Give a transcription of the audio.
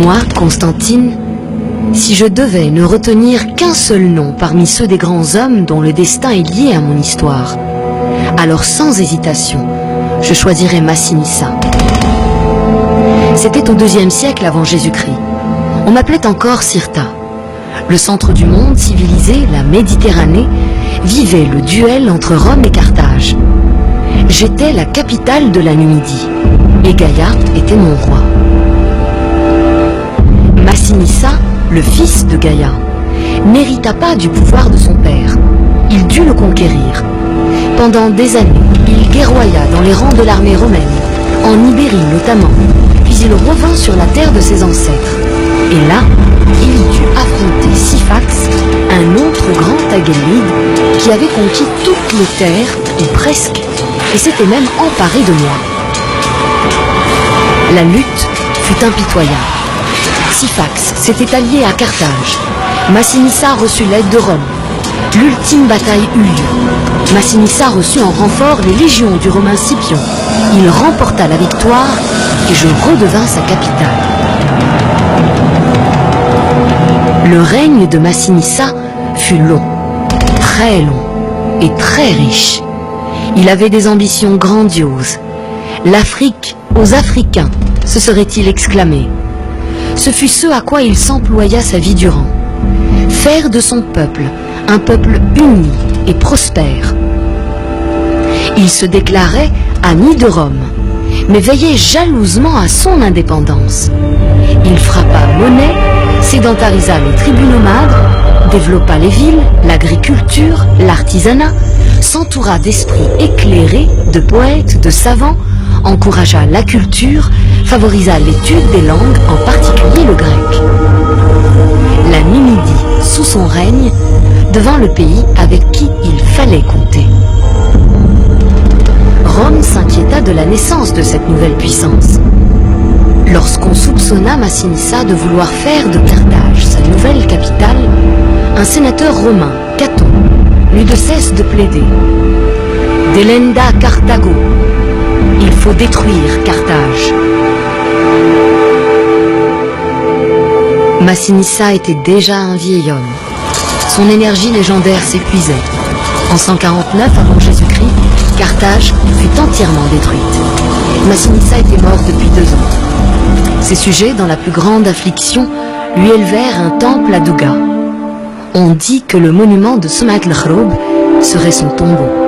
Moi, Constantine, si je devais ne retenir qu'un seul nom parmi ceux des grands hommes dont le destin est lié à mon histoire, alors sans hésitation, je choisirais Massinissa. C'était au IIe siècle avant Jésus-Christ. On m'appelait encore Cirta. Le centre du monde civilisé, la Méditerranée, vivait le duel entre Rome et Carthage. J'étais la capitale de la Numidie, et Gaïa était mon roi. Massinissa, le fils de Gaïa, n'hérita pas du pouvoir de son père. Il dut le conquérir. Pendant des années, il guerroya dans les rangs de l'armée romaine, en Ibérie notamment, puis il revint sur la terre de ses ancêtres. Et là, il dut affronter Syphax, un autre grand Agélide, qui avait conquis toutes les terres, ou presque, et s'était même emparé de moi. La lutte fut impitoyable. Syphax s'était allié à Carthage. Massinissa reçut l'aide de Rome. L'ultime bataille eut lieu. Massinissa reçut en renfort les légions du Romain Scipion. Il remporta la victoire et je redevins sa capitale. Le règne de Massinissa fut long, très long et très riche. Il avait des ambitions grandioses. L'Afrique aux Africains, se serait-il exclamé. Ce fut ce à quoi il s'employa sa vie durant. Faire de son peuple un peuple uni et prospère. Il se déclarait ami de Rome, mais veillait jalousement à son indépendance. Il frappa monnaie, sédentarisa les tribus nomades, développa les villes, l'agriculture, l'artisanat, s'entoura d'esprits éclairés, de poètes, de savants, encouragea la culture, favorisa l'étude des langues, en particulier le grec. La Numidie, sous son règne, devint le pays avec qui il fallait compter. Rome s'inquiéta de la naissance de cette nouvelle puissance. Lorsqu'on soupçonna Massinissa de vouloir faire de Carthage sa nouvelle capitale, un sénateur romain, Caton, n'eut de cesse de plaider. Delenda Carthago, il faut détruire Carthage. Massinissa était déjà un vieil homme. Son énergie légendaire s'épuisait. En 149 avant Jésus-Christ, Carthage fut entièrement détruite. Massinissa était mort depuis 2 ans. Ses sujets, dans la plus grande affliction, lui élevèrent un temple à Douga. On dit que le monument de Sumat al-Khroub serait son tombeau.